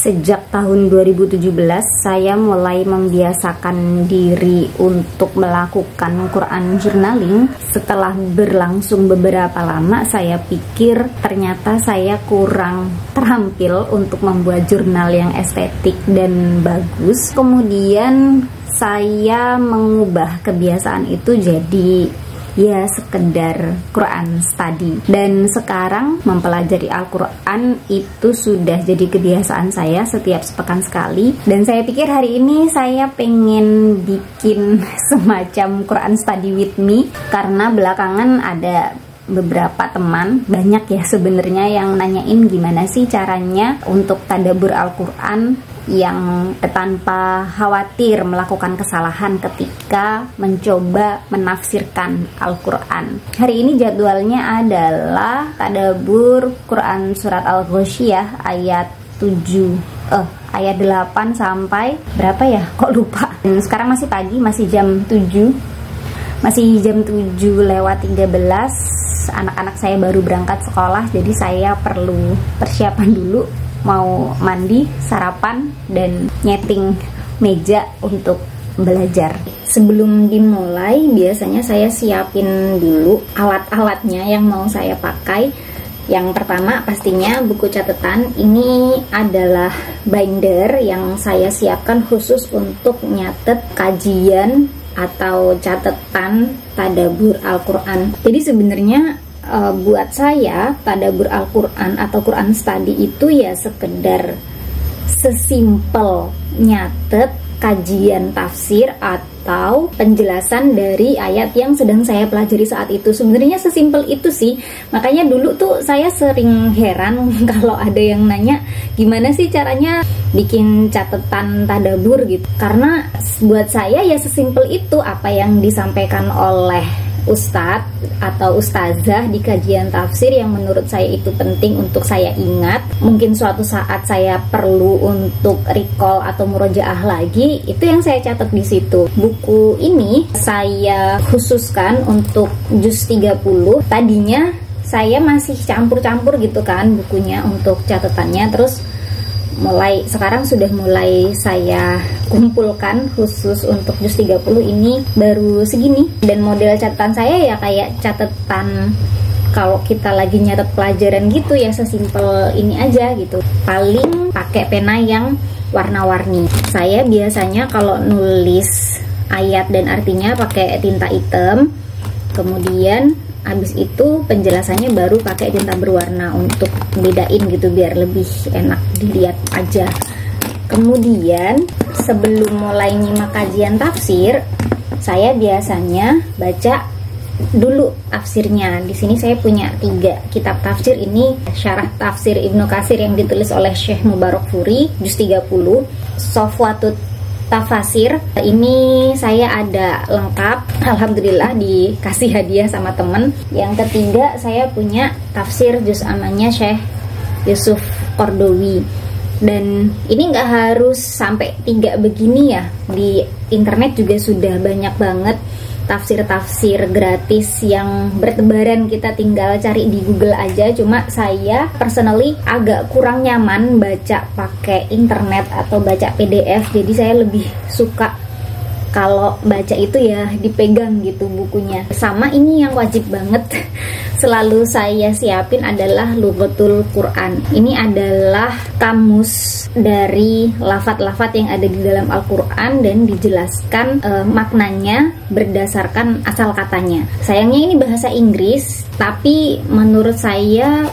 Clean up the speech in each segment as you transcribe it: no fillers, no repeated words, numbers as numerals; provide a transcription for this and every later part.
Sejak tahun 2017 saya mulai membiasakan diri untuk melakukan Quran journaling. Setelah berlangsung beberapa lama, saya pikir ternyata saya kurang terampil untuk membuat jurnal yang estetik dan bagus. Kemudian saya mengubah kebiasaan itu jadi ya sekedar Quran study, dan sekarang mempelajari Al-Quran itu sudah jadi kebiasaan saya setiap sepekan sekali. Dan saya pikir hari ini saya pengen bikin semacam Quran study with me, karena belakangan ada beberapa teman, banyak ya sebenarnya, yang nanyain gimana sih caranya untuk tadabbur Al-Quran yang tanpa khawatir melakukan kesalahan ketika mencoba menafsirkan Al-Quran. Hari ini jadwalnya adalah tadabbur Quran surat Al-Ghasyiyah ayat 8 sampai berapa ya? Kok lupa. Dan sekarang masih pagi, masih jam 7 lewat 13. Anak-anak saya baru berangkat sekolah, jadi saya perlu persiapan dulu, mau mandi, sarapan, dan nyeting meja untuk belajar. Sebelum dimulai, biasanya saya siapin dulu alat-alatnya yang mau saya pakai. Yang pertama pastinya buku catatan. Ini adalah binder yang saya siapkan khusus untuk nyatet kajian atau catatan tadabbur Al-Quran. Jadi sebenarnya buat saya tadabbur Al-Quran atau Quran study itu ya sekedar sesimpel nyatet kajian tafsir atau penjelasan dari ayat yang sedang saya pelajari saat itu. Sebenarnya sesimpel itu sih. Makanya dulu tuh saya sering heran kalau ada yang nanya gimana sih caranya bikin catatan tadabbur gitu. Karena buat saya ya sesimpel itu apa yang disampaikan oleh ustadz atau ustazah di kajian tafsir yang menurut saya itu penting untuk saya ingat. Mungkin suatu saat saya perlu untuk recall atau murojaah lagi, itu yang saya catat di situ. Buku ini saya khususkan untuk juz 30. Tadinya saya masih campur-campur gitu kan bukunya untuk catatannya, terus sekarang sudah mulai saya kumpulkan khusus untuk juz 30 ini baru segini. Dan model catatan saya ya kayak catatan kalau kita lagi nyatet pelajaran gitu ya, sesimpel ini aja gitu. Paling pakai pena yang warna-warni. Saya biasanya kalau nulis ayat dan artinya pakai tinta hitam, kemudian habis itu penjelasannya baru pakai tinta berwarna untuk bedain gitu biar lebih enak dilihat aja. Kemudian sebelum mulai nyimak kajian tafsir, saya biasanya baca dulu tafsirnya. Di sini saya punya 3 kitab tafsir. Ini syarah tafsir Ibnu Katsir yang ditulis oleh Syekh Mubarakfuri juz 30, Sofwatut Tafasir. Ini saya ada lengkap, alhamdulillah dikasih hadiah sama temen. Yang ketiga saya punya tafsir juz amannya Syekh Yusuf Qardawi. Dan ini nggak harus sampai 3 begini ya, di internet juga sudah banyak banget tafsir-tafsir gratis yang bertebaran, kita tinggal cari di Google aja. Cuma saya personally agak kurang nyaman baca pakai internet atau baca PDF, jadi saya lebih suka kalau baca itu ya dipegang gitu bukunya. Sama ini yang wajib banget selalu saya siapin adalah Lughatul Quran. Ini adalah kamus dari lafadz-lafadz yang ada di dalam Al-Quran dan dijelaskan maknanya berdasarkan asal katanya. Sayangnya ini bahasa Inggris, tapi menurut saya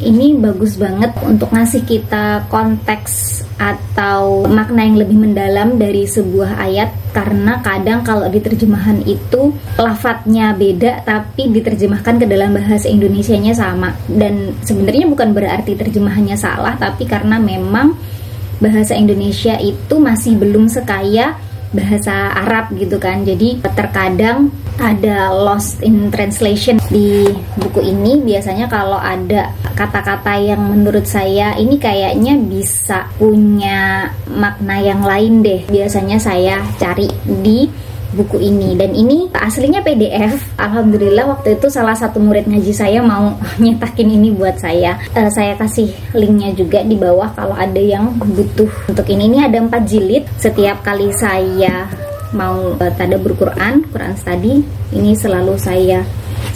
ini bagus banget untuk ngasih kita konteks atau makna yang lebih mendalam dari sebuah ayat. Karena kadang kalau di terjemahan itu lafadznya beda tapi diterjemahkan ke dalam bahasa Indonesianya sama. Dan sebenarnya bukan berarti terjemahannya salah, tapi karena memang bahasa Indonesia itu masih belum sekaya bahasa Arab gitu kan. Jadi terkadang ada lost in translation di buku ini. Biasanya kalau ada kata-kata yang menurut saya ini kayaknya bisa punya makna yang lain deh, biasanya saya cari di buku ini. Dan ini aslinya PDF. Alhamdulillah waktu itu salah satu murid ngaji saya mau nyetakin ini buat saya. Saya kasih linknya juga di bawah kalau ada yang butuh. Untuk ini ada 4 jilid. Setiap kali saya mau tadabbur Quran study, ini selalu saya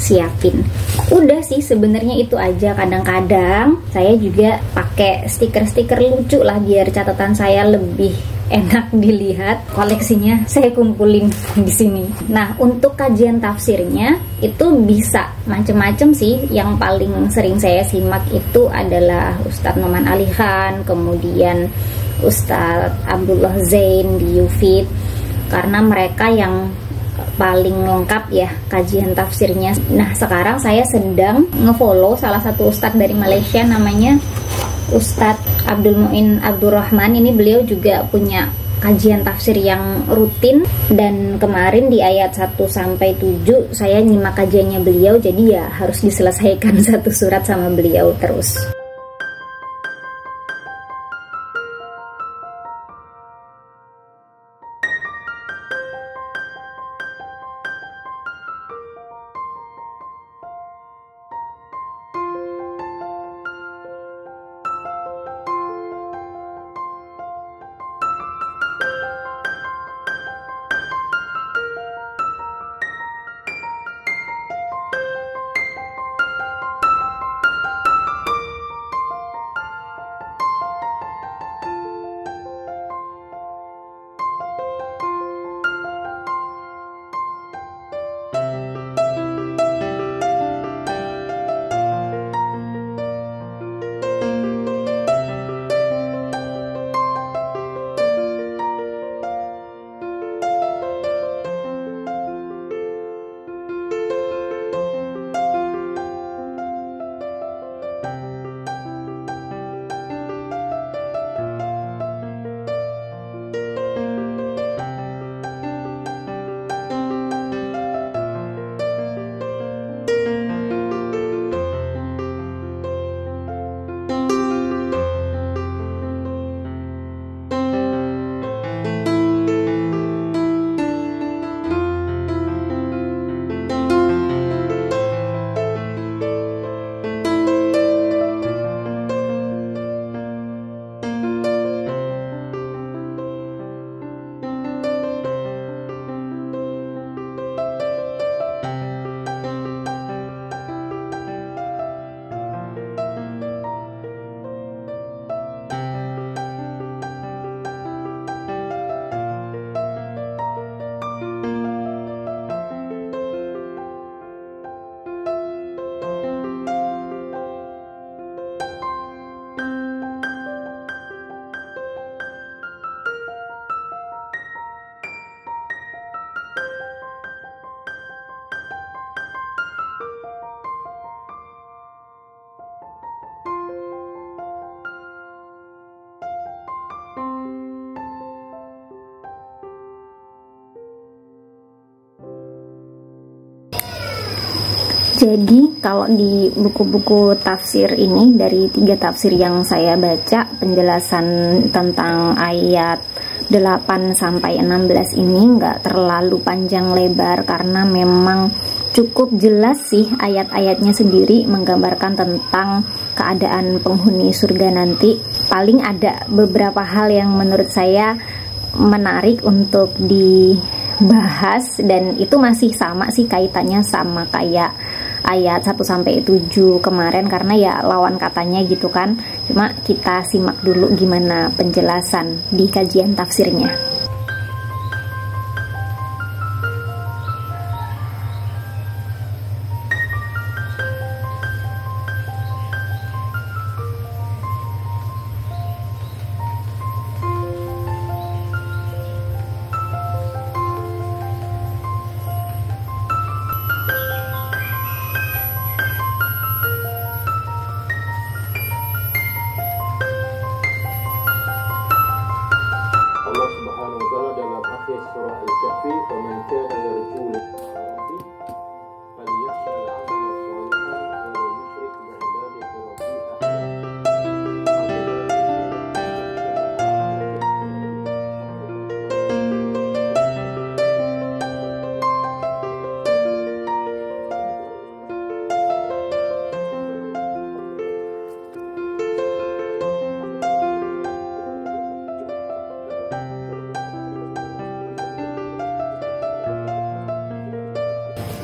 siapin. Udah sih sebenarnya itu aja. Kadang-kadang saya juga pakai stiker-stiker lucu lah biar catatan saya lebih enak dilihat. Koleksinya saya kumpulin di sini. Nah, untuk kajian tafsirnya itu bisa macem-macem sih. Yang paling sering saya simak itu adalah Ustadz Noman Ali Khan, kemudian Ustadz Abdullah Zain di Yufid, karena mereka yang paling lengkap ya kajian tafsirnya. Nah, sekarang saya sedang ngefollow salah satu ustadz dari Malaysia, namanya Ustadz Abdul Muin Abdurrahman. Ini beliau juga punya kajian tafsir yang rutin, dan kemarin di ayat 1-7 saya nyimak kajiannya beliau, jadi ya harus diselesaikan satu surat sama beliau terus. Jadi kalau di buku-buku tafsir ini, dari 3 tafsir yang saya baca, penjelasan tentang ayat 8-16 ini nggak terlalu panjang lebar, karena memang cukup jelas sih ayat-ayatnya sendiri menggambarkan tentang keadaan penghuni surga nanti. Paling ada beberapa hal yang menurut saya menarik untuk dibahas, dan itu masih sama sih kaitannya sama kayak ayat 1-7 kemarin, karena ya lawan katanya gitu kan. Cuma kita simak dulu gimana penjelasan di kajian tafsirnya.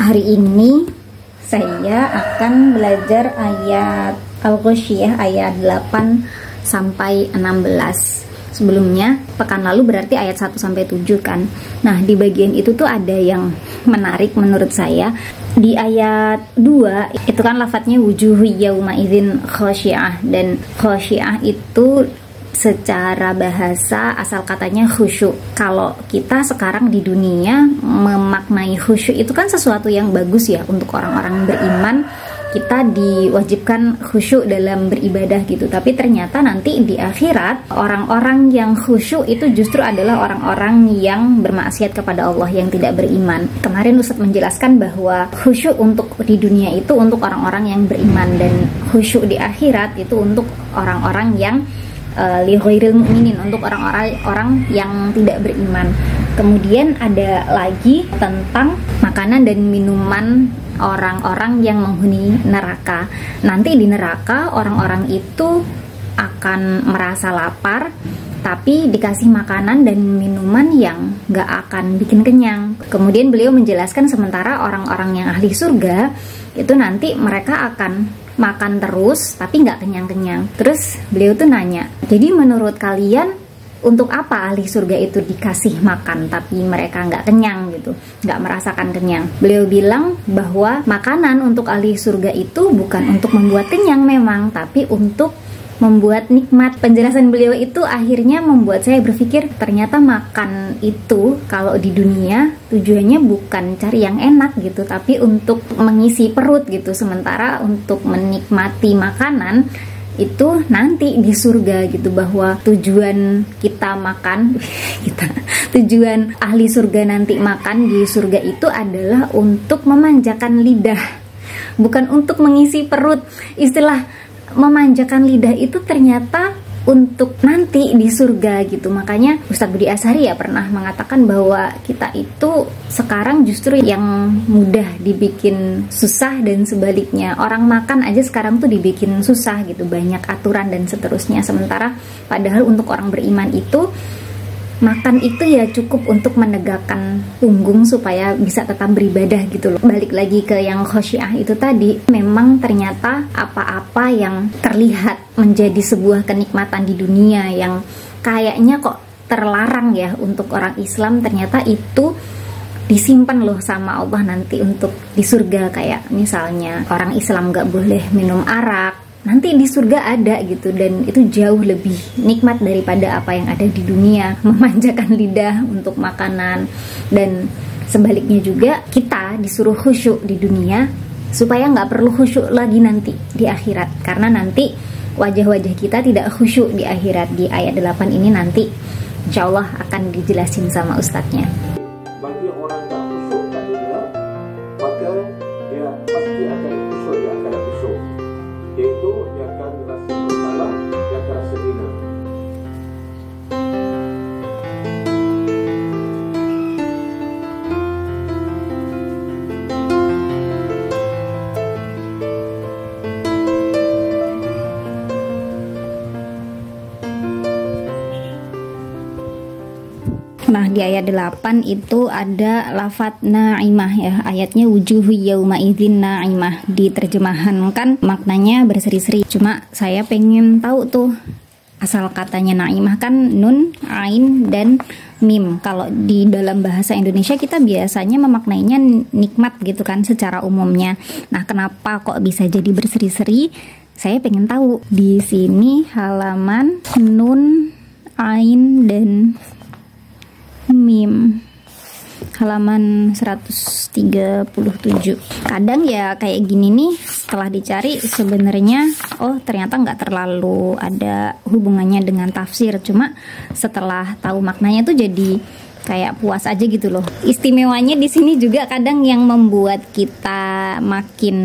Hari ini saya akan belajar ayat Al-Ghasyiyah ayat 8 sampai 16. Sebelumnya, pekan lalu berarti ayat 1 sampai 7 kan. Nah, di bagian itu tuh ada yang menarik menurut saya. Di ayat 2 itu kan lafadznya wujuhu yauma idzin khasyiah, dan khasyiah itu secara bahasa asal katanya khusyuk. Kalau kita sekarang di dunia memaknai khusyuk itu kan sesuatu yang bagus ya untuk orang-orang beriman. Kita diwajibkan khusyuk dalam beribadah gitu. Tapi ternyata nanti di akhirat orang-orang yang khusyuk itu justru adalah orang-orang yang bermaksiat kepada Allah, yang tidak beriman. Kemarin Ustadz menjelaskan bahwa khusyuk untuk di dunia itu untuk orang-orang yang beriman, dan khusyuk di akhirat itu untuk orang-orang yang li ghairil mu'minin, untuk orang-orang yang tidak beriman. Kemudian ada lagi tentang makanan dan minuman orang-orang yang menghuni neraka. Nanti di neraka orang-orang itu akan merasa lapar, tapi dikasih makanan dan minuman yang gak akan bikin kenyang. Kemudian beliau menjelaskan sementara orang-orang yang ahli surga itu nanti mereka akan makan terus tapi nggak kenyang-kenyang. Terus beliau tuh nanya, jadi menurut kalian untuk apa ahli surga itu dikasih makan tapi mereka nggak kenyang gitu, nggak merasakan kenyang? Beliau bilang bahwa makanan untuk ahli surga itu bukan untuk membuat kenyang memang, tapi untuk membuat nikmat. Penjelasan beliau itu akhirnya membuat saya berpikir ternyata makan itu kalau di dunia tujuannya bukan cari yang enak gitu, tapi untuk mengisi perut gitu. Sementara untuk menikmati makanan itu nanti di surga gitu, bahwa tujuan kita makan tujuan ahli surga nanti makan di surga itu adalah untuk memanjakan lidah, bukan untuk mengisi perut. Istilah memanjakan lidah itu ternyata untuk nanti di surga gitu. Makanya Ustadz Budi Ashari ya pernah mengatakan bahwa kita itu sekarang justru yang mudah dibikin susah, dan sebaliknya orang makan aja sekarang tuh dibikin susah gitu, banyak aturan dan seterusnya. Sementara padahal untuk orang beriman itu makan itu ya cukup untuk menegakkan punggung supaya bisa tetap beribadah gitu loh. Balik lagi ke yang khosyiah itu tadi, memang ternyata apa-apa yang terlihat menjadi sebuah kenikmatan di dunia yang kayaknya kok terlarang ya untuk orang Islam, ternyata itu disimpan loh sama Allah nanti untuk di surga. Kayak misalnya orang Islam gak boleh minum arak, nanti di surga ada gitu, dan itu jauh lebih nikmat daripada apa yang ada di dunia, memanjakan lidah untuk makanan. Dan sebaliknya juga kita disuruh khusyuk di dunia supaya nggak perlu khusyuk lagi nanti di akhirat, karena nanti wajah-wajah kita tidak khusyuk di akhirat. Di ayat 8 ini nanti insya Allah akan dijelasin sama ustadznya. Bagi orang yang khusyuk di dunia, maka dia pasti akan khusyuk di akhirat khusyuk, yaitu dia akan merasa bersalah, dia akan rasa hina. Nah, di ayat 8 itu ada lafadz na'imah ya. Ayatnya wujuhu yauma idzin na'imah. Diterjemahkan maknanya berseri-seri. Cuma saya pengen tahu tuh asal katanya na'imah kan nun, ain, dan mim. Kalau di dalam bahasa Indonesia kita biasanya memaknainya nikmat gitu kan secara umumnya. Nah, kenapa kok bisa jadi berseri-seri? Saya pengen tahu. Di sini halaman nun, ain, dan mim, halaman 137. Kadang ya kayak gini nih, setelah dicari sebenarnya oh ternyata nggak terlalu ada hubungannya dengan tafsir. Cuma setelah tahu maknanya tuh jadi kayak puas aja gitu loh. Istimewanya di sini juga kadang yang membuat kita makin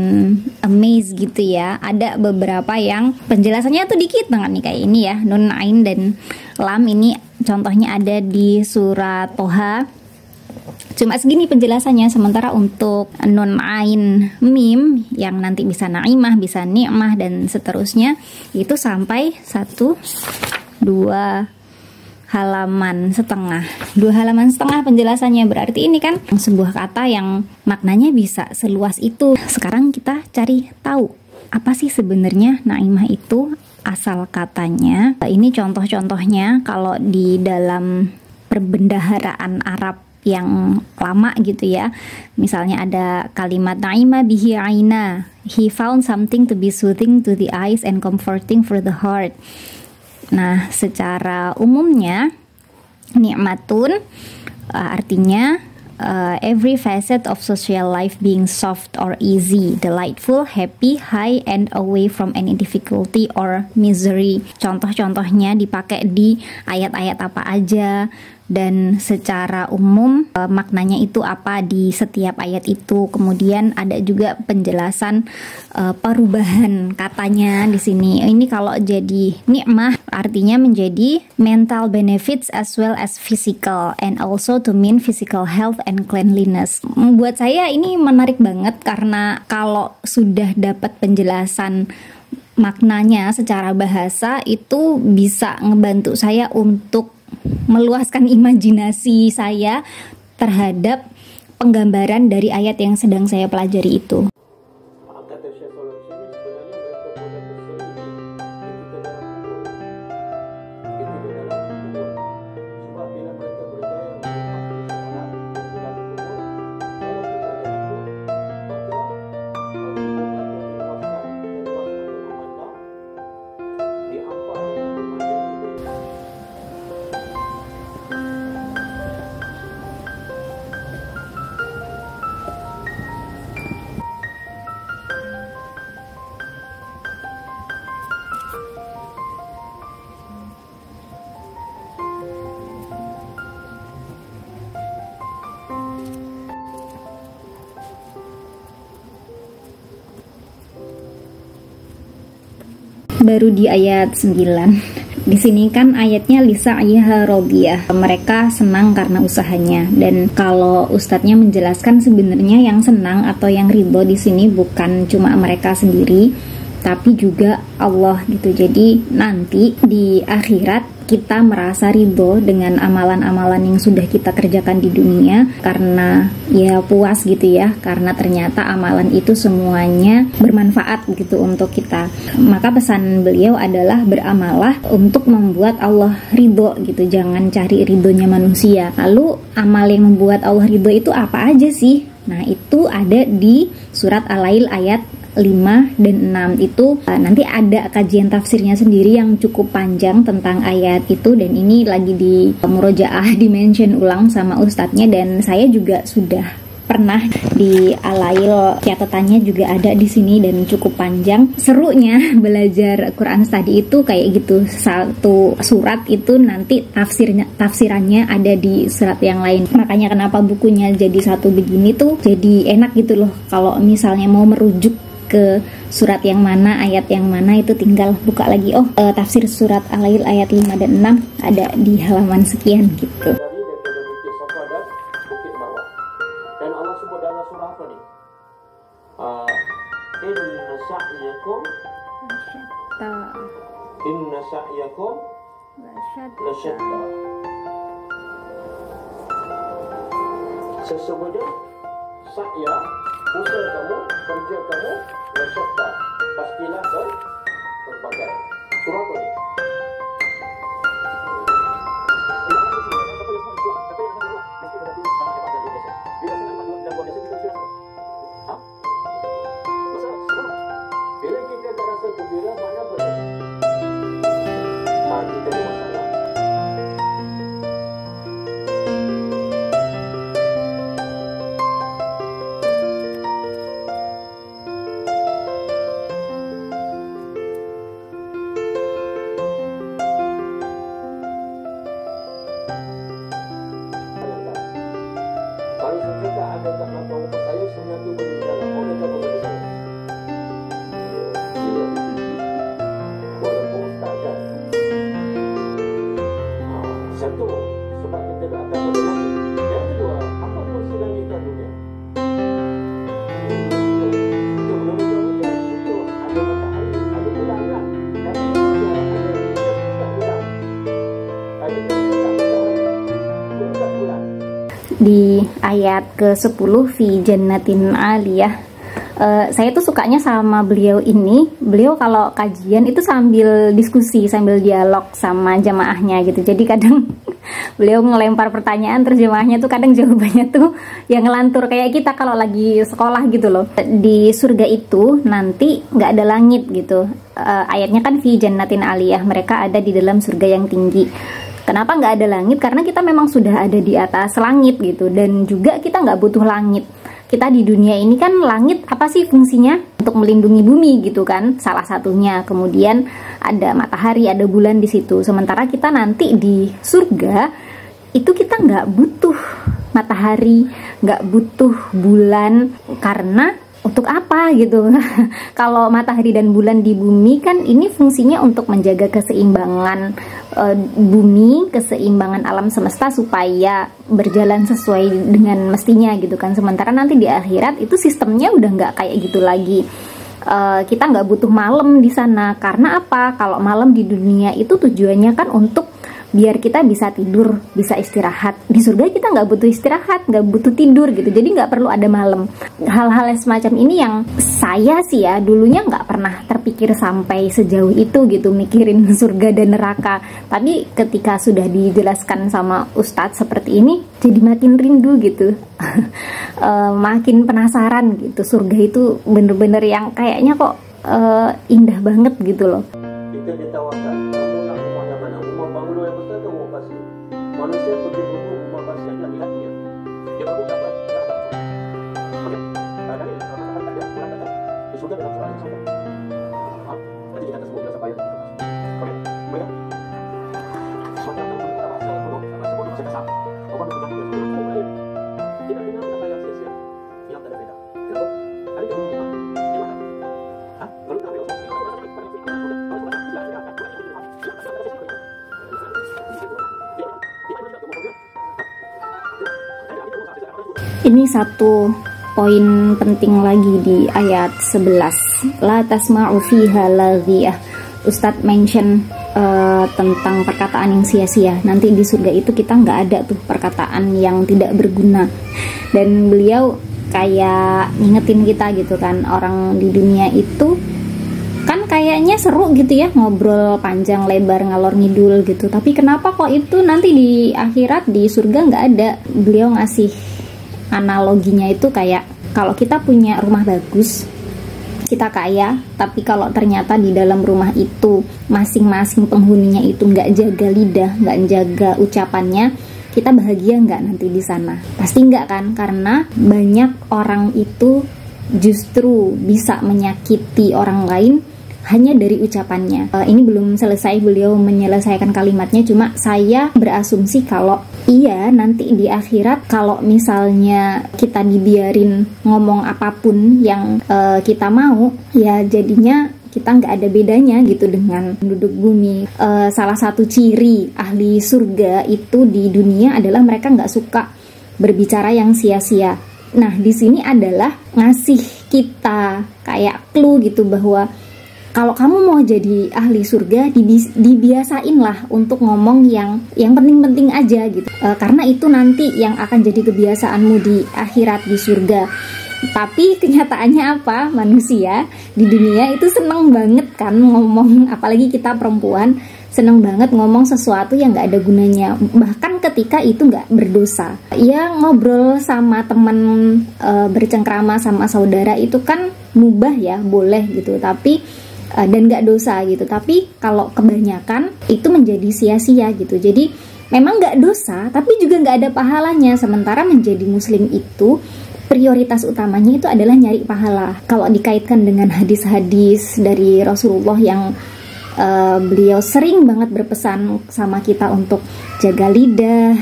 amazed gitu ya. Ada beberapa yang penjelasannya tuh dikit banget nih, kayak ini ya, nun, ain, dan lam. Ini contohnya ada di surat Toha. Cuma segini penjelasannya. Sementara untuk nun, ain, mim yang nanti bisa naimah, bisa ni'mah, dan seterusnya itu sampai 1, 2, halaman setengah. 2 halaman setengah penjelasannya, berarti ini kan sebuah kata yang maknanya bisa seluas itu. Sekarang kita cari tahu apa sih sebenarnya naimah itu, asal katanya. Ini contoh-contohnya kalau di dalam perbendaharaan Arab yang lama gitu ya. Misalnya ada kalimat naima bihi aina, he found something to be soothing to the eyes and comforting for the heart. Nah, secara umumnya nikmatun artinya every facet of social life being soft or easy, delightful, happy, high, and away from any difficulty or misery. Contoh-contohnya dipakai di ayat-ayat apa aja, dan secara umum maknanya itu apa di setiap ayat itu. Kemudian ada juga penjelasan perubahan katanya di sini. Ini kalau jadi nikmah artinya menjadi mental benefits as well as physical, and also to mean physical health and cleanliness. Buat saya ini menarik banget karena kalau sudah dapat penjelasan maknanya secara bahasa itu bisa ngebantu saya untuk meluaskan imajinasi saya terhadap penggambaran dari ayat yang sedang saya pelajari itu. Kata Syekh Soleh sini sebenarnya mereka boleh berselisih ketika dalam kubur. Ketika dalam kubur. Sebab bila mereka berjaya untuk masuk sholat di dalam kubur, kalau kita ada itu, maka kubur akan diluaskan dan memandang diampar dengan berbagai ide. Baru di ayat 9. Di sini kan ayatnya lisa ayah rodiyah. Mereka senang karena usahanya. Dan kalau ustadznya menjelaskan sebenarnya yang senang atau yang ridho di sini bukan cuma mereka sendiri, tapi juga Allah gitu. Jadi nanti di akhirat kita merasa ridho dengan amalan-amalan yang sudah kita kerjakan di dunia karena ya puas gitu ya, karena ternyata amalan itu semuanya bermanfaat gitu untuk kita. Maka pesan beliau adalah beramalah untuk membuat Allah ridho gitu, jangan cari ridhonya manusia. Lalu amal yang membuat Allah ridho itu apa aja sih? Nah, itu ada di surat Al-Lail ayat 5 dan 6 itu nanti ada kajian tafsirnya sendiri yang cukup panjang tentang ayat itu, dan ini lagi di murojaah di-mention ulang sama ustadznya, dan saya juga sudah pernah di Al-Lail, catatannya juga ada di sini dan cukup panjang. Serunya belajar Quran Study itu kayak gitu, satu surat itu nanti tafsirannya ada di surat yang lain. Makanya kenapa bukunya jadi satu begini tuh jadi enak gitu loh. Kalau misalnya mau merujuk ke surat yang mana, ayat yang mana, itu tinggal buka lagi. Oh, tafsir surat Al-Lail ayat 5 dan 6 ada di halaman sekian gitu. Dari daripada Bukit Safa dan Bukit Marwah. Dan Allah sebut dalam surah apa nih? Inna sa'yakum lasyatta. Sesungguhnya sa'ya, usaha kamu, kerja kamu, lasyatta, pastilah berbagai. Surah apa nih? Bila kita tak rasa gembira, mana boleh? Kita ada masalah. Kalau sengketa ada tak nak tahu apa saya, sebenarnya boleh dalam. Orang tak boleh saya. Walaupun ustaz kan. Satu, sebab kita tak akan boleh lagi. Yang kedua, apa pun sedang kita dunia. Itu belum hujan, itu ada matahari, ada bulan lah. Tapi ada bulan. Ada di ayat ke-10 fi jannatin aliyah. Saya tuh sukanya sama beliau ini. Beliau kalau kajian itu sambil diskusi, sambil dialog sama jamaahnya gitu. Jadi kadang beliau ngelempar pertanyaan, terus jamaahnya tuh kadang jawabannya tuh yang ngelantur kayak kita kalau lagi sekolah gitu loh. Di surga itu nanti nggak ada langit gitu. Ayatnya kan fi jannatin aliyah, mereka ada di dalam surga yang tinggi. Kenapa nggak ada langit? Karena kita memang sudah ada di atas langit gitu, dan juga kita nggak butuh langit. Kita di dunia ini kan langit apa sih fungsinya? Untuk melindungi bumi gitu kan, salah satunya. Kemudian ada matahari, ada bulan di situ. Sementara kita nanti di surga itu kita nggak butuh matahari, nggak butuh bulan, karena untuk apa gitu? Kalau matahari dan bulan di bumi kan ini fungsinya untuk menjaga keseimbangan bumi, keseimbangan alam semesta supaya berjalan sesuai dengan mestinya gitu kan. Sementara nanti di akhirat itu sistemnya udah nggak kayak gitu lagi. Kita nggak butuh malam di sana. Karena apa? Kalau malam di dunia itu tujuannya kan untuk biar kita bisa tidur, bisa istirahat. Di surga kita nggak butuh istirahat, nggak butuh tidur gitu. Jadi nggak perlu ada malam. Hal-hal semacam ini yang saya sih ya dulunya nggak pernah terpikir sampai sejauh itu gitu, mikirin surga dan neraka. Tapi ketika sudah dijelaskan sama Ustadz seperti ini, jadi makin rindu gitu. Makin penasaran gitu. Surga itu bener-bener yang kayaknya kok indah banget gitu loh. Kita ditawarkan, kamu nak rumah yang mana? Rumah banglo yang besar atau rumah pasir? Manusia pergi dulu rumah pasir yang laki-laki. Dia baru dapat. Okey. Tadi kalau ada bulan datang, di surga dalam surga yang sama. Nanti kita sebut dia sampai. Okey. Baik. Surga dalam surga sama saya dulu, sama sebut saya sama. Orang sudah dulu. Kita dengar kata yang sia-sia. Yang tak ada beda. Betul? Ada yang di mana? Hah? Lalu kita ini satu poin penting lagi di ayat 11. La tasma'u fiha laghiyah. Ustadz mention tentang perkataan yang sia-sia. Nanti di surga itu kita nggak ada tuh perkataan yang tidak berguna. Dan beliau kayak ngingetin kita gitu kan, orang di dunia itu kan kayaknya seru gitu ya, ngobrol panjang lebar ngalor ngidul gitu. Tapi kenapa kok itu nanti di akhirat, di surga nggak ada? Beliau ngasih analoginya itu kayak kalau kita punya rumah bagus, kita kaya, tapi kalau ternyata di dalam rumah itu masing-masing penghuninya itu nggak jaga lidah, nggak jaga ucapannya, kita bahagia nggak nanti di sana? Pasti nggak kan? Karena banyak orang itu justru bisa menyakiti orang lain hanya dari ucapannya. Ini belum selesai beliau menyelesaikan kalimatnya, cuma saya berasumsi kalau iya nanti di akhirat kalau misalnya kita dibiarin ngomong apapun yang kita mau, ya jadinya kita nggak ada bedanya gitu dengan penduduk bumi. Salah satu ciri ahli surga itu di dunia adalah mereka nggak suka berbicara yang sia-sia. Nah di sini adalah ngasih kita kayak clue gitu bahwa kalau kamu mau jadi ahli surga, dibiasainlah untuk ngomong yang penting-penting aja gitu. Karena itu nanti yang akan jadi kebiasaanmu di akhirat, di surga. Tapi kenyataannya apa? Manusia di dunia itu seneng banget kan ngomong, apalagi kita perempuan, seneng banget ngomong sesuatu yang gak ada gunanya. Bahkan ketika itu gak berdosa. Ya ngobrol sama teman, bercengkrama sama saudara itu kan mubah ya, boleh gitu. Tapi dan gak dosa gitu. Tapi kalau kebanyakan itu menjadi sia-sia gitu. Jadi memang gak dosa, tapi juga gak ada pahalanya. Sementara menjadi muslim itu prioritas utamanya itu adalah nyari pahala. Kalau dikaitkan dengan hadis-hadis dari Rasulullah yang beliau sering banget berpesan sama kita untuk jaga lidah,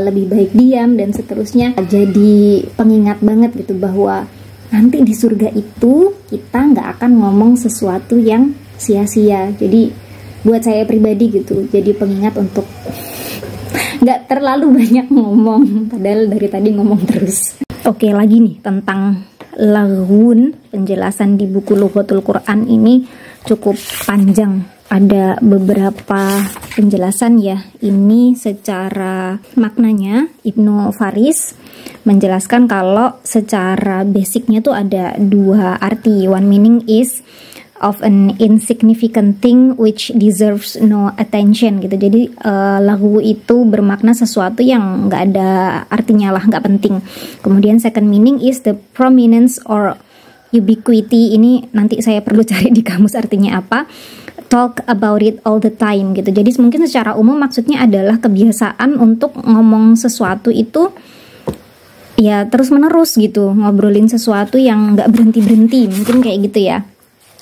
lebih baik diam dan seterusnya, jadi pengingat banget gitu bahwa nanti di surga itu kita nggak akan ngomong sesuatu yang sia-sia. Jadi buat saya pribadi gitu, jadi pengingat untuk nggak terlalu banyak ngomong, padahal dari tadi ngomong terus. Oke, lagi nih tentang laghun. Penjelasan di buku Lughatul Quran ini cukup panjang. ada beberapa penjelasan ya. Ini secara maknanya Ibnu Faris menjelaskan kalau secara basicnya tuh ada dua arti. One meaning is of an insignificant thing which deserves no attention gitu. Jadi laghu itu bermakna sesuatu yang nggak ada artinya lah, nggak penting. Kemudian second meaning is the prominence or ubiquity. Ini nanti saya perlu cari di kamus artinya apa. Talk about it all the time gitu. Jadi mungkin secara umum maksudnya adalah kebiasaan untuk ngomong sesuatu itu ya terus menerus gitu, ngobrolin sesuatu yang nggak berhenti-berhenti, mungkin kayak gitu ya.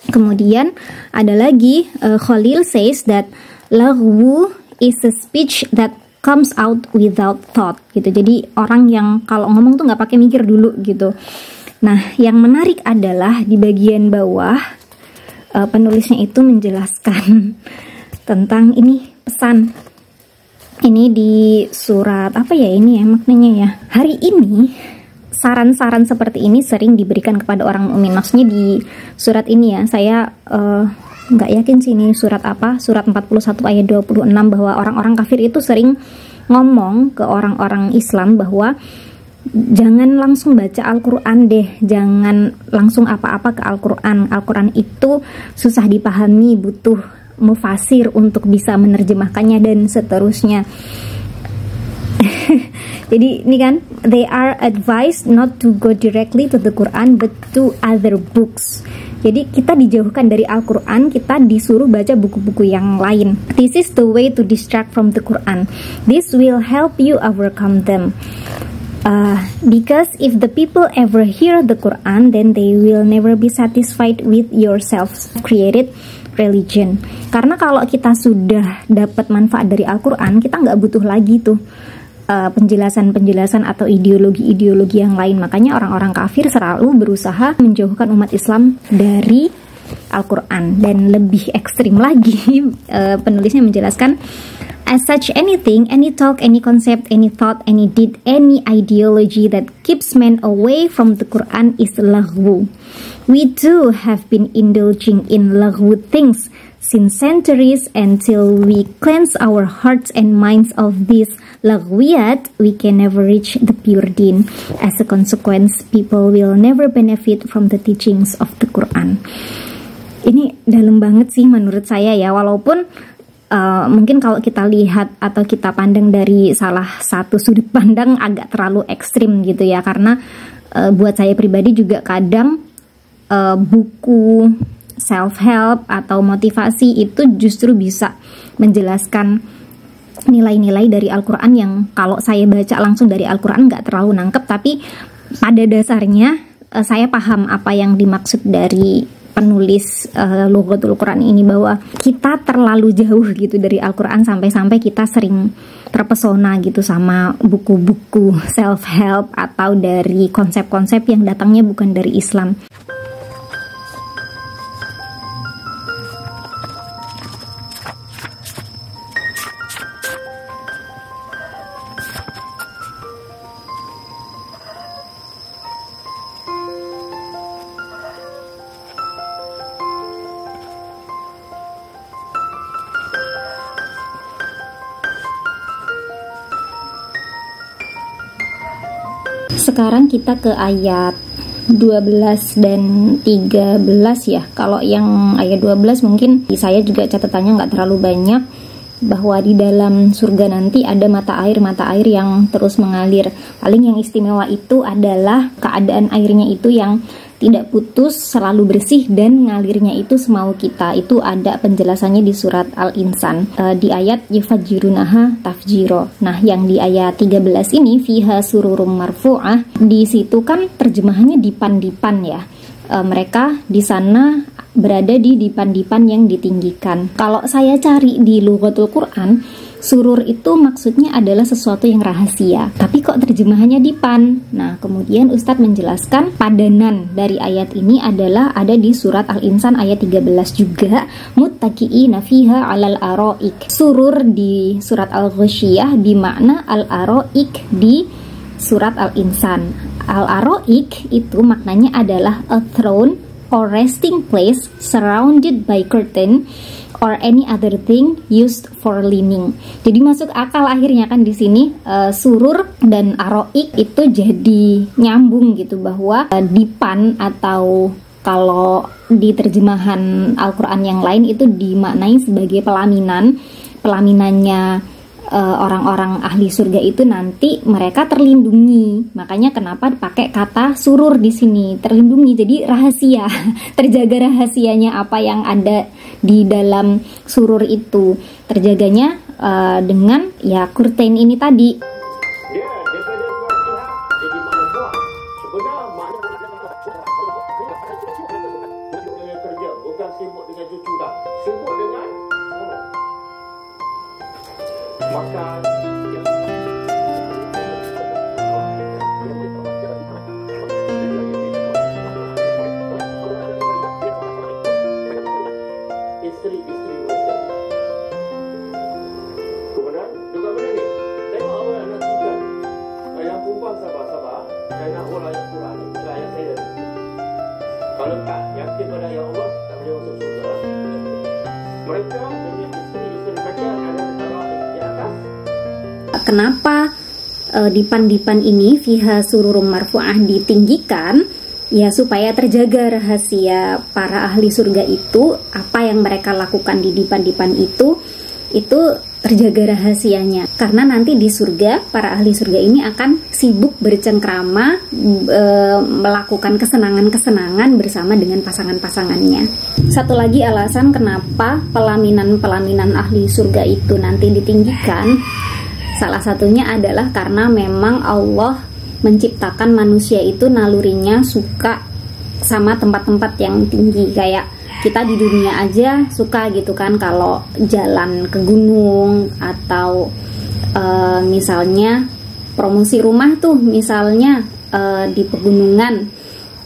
Kemudian ada lagi Khalil says that laghu is a speech that comes out without thought gitu. Jadi orang yang kalau ngomong tuh nggak pakai mikir dulu gitu. Nah, yang menarik adalah di bagian bawah penulisnya itu menjelaskan tentang ini pesan. Ini di surat apa ya ini ya maknanya ya. Hari ini saran-saran seperti ini sering diberikan kepada orang mukmin. Maksudnya di surat ini ya, saya nggak yakin sih ini surat apa, surat 41 ayat 26, bahwa orang-orang kafir itu sering ngomong ke orang-orang Islam bahwa jangan langsung baca Al-Quran deh, jangan langsung apa-apa ke Al-Quran. Al-Quran itu susah dipahami, butuh mufasir untuk bisa menerjemahkannya dan seterusnya. Jadi ini kan, they are advised not to go directly to the Quran but to other books. Jadi kita dijauhkan dari Al-Quran, kita disuruh baca buku-buku yang lain. This is the way to distract from the Quran. This will help you overcome them. Because if the people ever hear the Quran, then they will never be satisfied with your self-created religion. Karena kalau kita sudah dapat manfaat dari Al-Quran, kita nggak butuh lagi tuh penjelasan-penjelasan atau ideologi-ideologi yang lain. Makanya orang-orang kafir selalu berusaha menjauhkan umat Islam dari Al-Quran. Dan lebih ekstrim lagi, penulisnya menjelaskan, as such, anything, any talk, any concept, any thought, any deed, any ideology that keeps men away from the Quran is laghu. We too have been indulging in laghu things since centuries. Until we cleanse our hearts and minds of these laghwiyat, we can never reach the pure deen. As a consequence, people will never benefit from the teachings of the Quran. Ini dalam banget sih menurut saya ya, walaupun mungkin kalau kita lihat atau kita pandang dari salah satu sudut pandang agak terlalu ekstrim gitu ya, karena buat saya pribadi juga kadang buku self-help atau motivasi itu justru bisa menjelaskan nilai-nilai dari Al-Quran yang kalau saya baca langsung dari Al-Quran nggak terlalu nangkep, tapi pada dasarnya saya paham apa yang dimaksud dari penulis Lughatul Quran ini, bahwa kita terlalu jauh gitu dari Al-Quran sampai-sampai kita sering terpesona gitu sama buku-buku self-help atau dari konsep-konsep yang datangnya bukan dari Islam. Sekarang kita ke ayat 12 dan 13 ya. Kalau yang ayat 12 mungkin saya juga catatannya nggak terlalu banyak, bahwa di dalam surga nanti ada mata air yang terus mengalir. Paling yang istimewa itu adalah keadaan airnya itu yang tidak putus, selalu bersih, dan ngalirnya itu semau kita. Itu ada penjelasannya di surat Al-Insan di ayat yufajjirunaha tafjiro. Nah, yang di ayat 13 ini fiha sururum marfu'ah, di situ kan terjemahannya dipan-dipan ya. Mereka di sana berada di dipan-dipan yang ditinggikan. Kalau saya cari di Lughatul Quran, surur itu maksudnya adalah sesuatu yang rahasia, tapi kok terjemahannya dipan? Nah, kemudian Ustadz menjelaskan padanan dari ayat ini adalah ada di surat Al-Insan ayat 13 juga, muttaqiina fiha 'alal araik. Surur di surat Al-Ghasyiyah bimakna al-araik di surat Al-Insan. Al-araik itu maknanya adalah a throne or resting place surrounded by curtain or any other thing used for leaning. Jadi masuk akal akhirnya kan di sini surur dan aroik itu jadi nyambung gitu, bahwa dipan atau kalau di terjemahan Al-Quran yang lain itu dimaknai sebagai pelaminan. Pelaminannya orang-orang ahli surga itu nanti mereka terlindungi. Makanya kenapa pakai kata surur di sini, terlindungi. Jadi rahasia, terjaga rahasianya apa yang ada di dalam surur itu. Terjaganya dengan ya kurtain ini tadi. Dia daripada buat pihak jadi mana buat. Sebenarnya makna sibuk dengan kerja, bukan sibuk dengan cucu dah. Sibuk dengan makan. Isteri-isteri mereka. Kemudian juga benda ni, tengok apa yang nak tunjukkan. Yang perempuan sabar-sabar, saya nak orang ayat Quran ni, bila ayat saya tadi. Kalau tak yakin pada ayat Allah, tak boleh masuk surga. Mereka dengan isteri-isteri mereka ada taruh di atas. Kenapa dipan-dipan ini fiha sururum marfu'ah ditinggikan? Ya supaya terjaga rahasia para ahli surga itu, apa yang mereka lakukan di dipan-dipan itu terjaga rahasianya. Karena nanti di surga para ahli surga ini akan sibuk bercengkrama, melakukan kesenangan-kesenangan bersama dengan pasangan-pasangannya. Satu lagi alasan kenapa pelaminan-pelaminan ahli surga itu nanti ditinggikan, salah satunya adalah karena memang Allah menciptakan manusia itu nalurinya suka sama tempat-tempat yang tinggi. Kayak kita di dunia aja suka gitu kan kalau jalan ke gunung, atau misalnya promosi rumah tuh misalnya di pegunungan,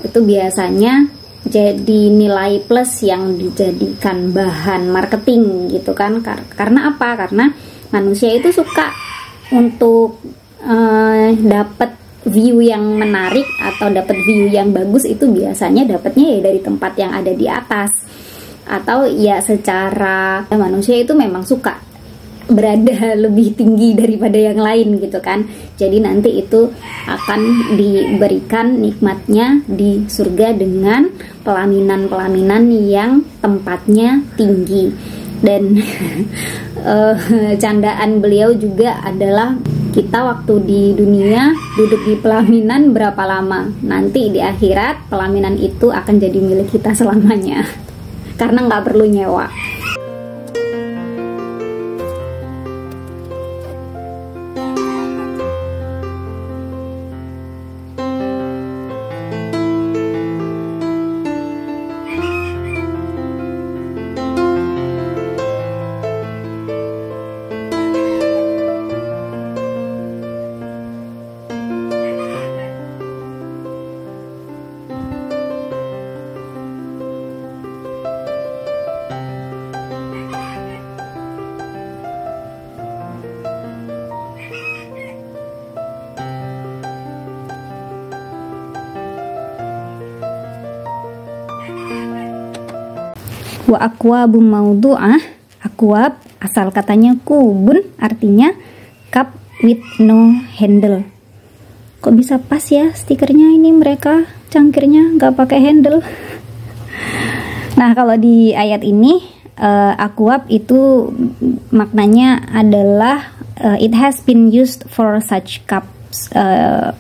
itu biasanya jadi nilai plus yang dijadikan bahan marketing gitu kan. Karena apa? Karena manusia itu suka untuk dapat view yang menarik atau dapat view yang bagus, itu biasanya dapatnya ya dari tempat yang ada di atas, atau ya secara manusia itu memang suka berada lebih tinggi daripada yang lain gitu kan. Jadi nanti itu akan diberikan nikmatnya di surga dengan pelaminan-pelaminan yang tempatnya tinggi. Dan candaan beliau juga adalah, kita waktu di dunia duduk di pelaminan berapa lama, nanti di akhirat pelaminan itu akan jadi milik kita selamanya karena nggak perlu nyewa. Wa akwabum maudu'ah, akwab asal katanya kubun, artinya cup with no handle. Kok bisa pas ya stikernya ini, mereka cangkirnya nggak pakai handle. Nah kalau di ayat ini akwab itu maknanya adalah it has been used for such cups,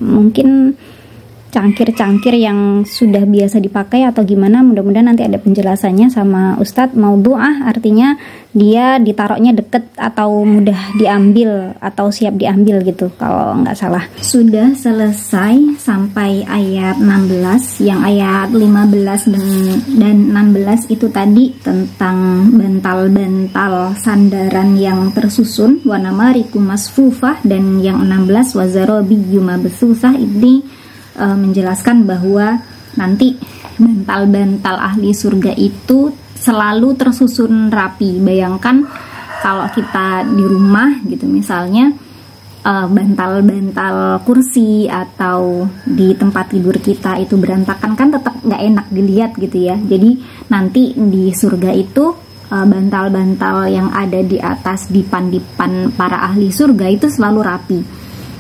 mungkin cangkir-cangkir yang sudah biasa dipakai atau gimana. Mudah-mudahan nanti ada penjelasannya sama Ustadz. Maudu'ah artinya dia ditaruhnya deket atau mudah diambil atau siap diambil gitu kalau nggak salah. Sudah selesai sampai ayat 16. Yang ayat 15 dan 16 itu tadi tentang bantal-bantal sandaran yang tersusun, wa namarikum masfufah, dan yang 16 wazarabiyyu mabsusah ini menjelaskan bahwa nanti bantal-bantal ahli surga itu selalu tersusun rapi. Bayangkan kalau kita di rumah gitu misalnya, bantal-bantal kursi atau di tempat tidur kita itu berantakan, kan tetap nggak enak dilihat gitu ya. Jadi nanti di surga itu bantal-bantal yang ada di atas dipan-dipan para ahli surga itu selalu rapi.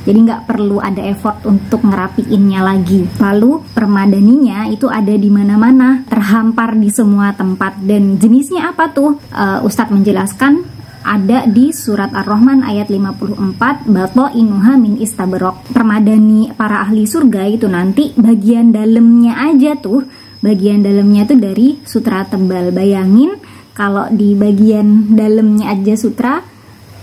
Jadi nggak perlu ada effort untuk ngerapiinnya lagi. Lalu permadaninya itu ada di mana-mana, terhampar di semua tempat. Dan jenisnya apa tuh? Ustadz menjelaskan ada di surat Ar-Rahman ayat 54, bato inuha min istabrok. Permadani para ahli surga itu nanti bagian dalamnya aja tuh, bagian dalamnya tuh dari sutra tebal. Bayangin kalau di bagian dalamnya aja sutra,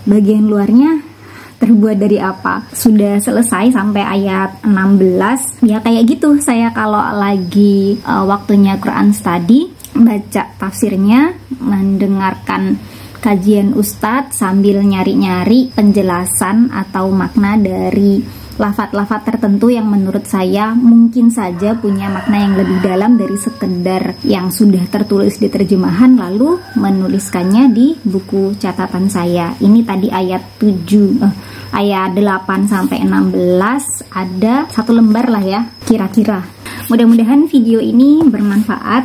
bagian luarnya terbuat dari apa. Sudah selesai sampai ayat 16. Ya kayak gitu saya kalau lagi waktunya Quran study, baca tafsirnya, mendengarkan kajian Ustadz sambil nyari-nyari penjelasan atau makna dari lafat-lafat tertentu yang menurut saya mungkin saja punya makna yang lebih dalam dari sekedar yang sudah tertulis di terjemahan, lalu menuliskannya di buku catatan saya. Ini tadi ayat 8 sampai 16, ada 1 lembar lah ya kira-kira. Mudah-mudahan video ini bermanfaat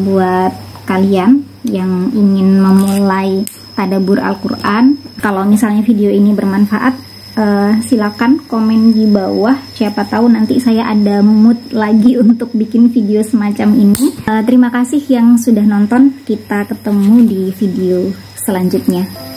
buat kalian yang ingin memulai tadabbur Al-Quran. Kalau misalnya video ini bermanfaat, silakan komen di bawah, siapa tahu nanti saya ada mood lagi untuk bikin video semacam ini. Terima kasih yang sudah nonton, kita ketemu di video selanjutnya.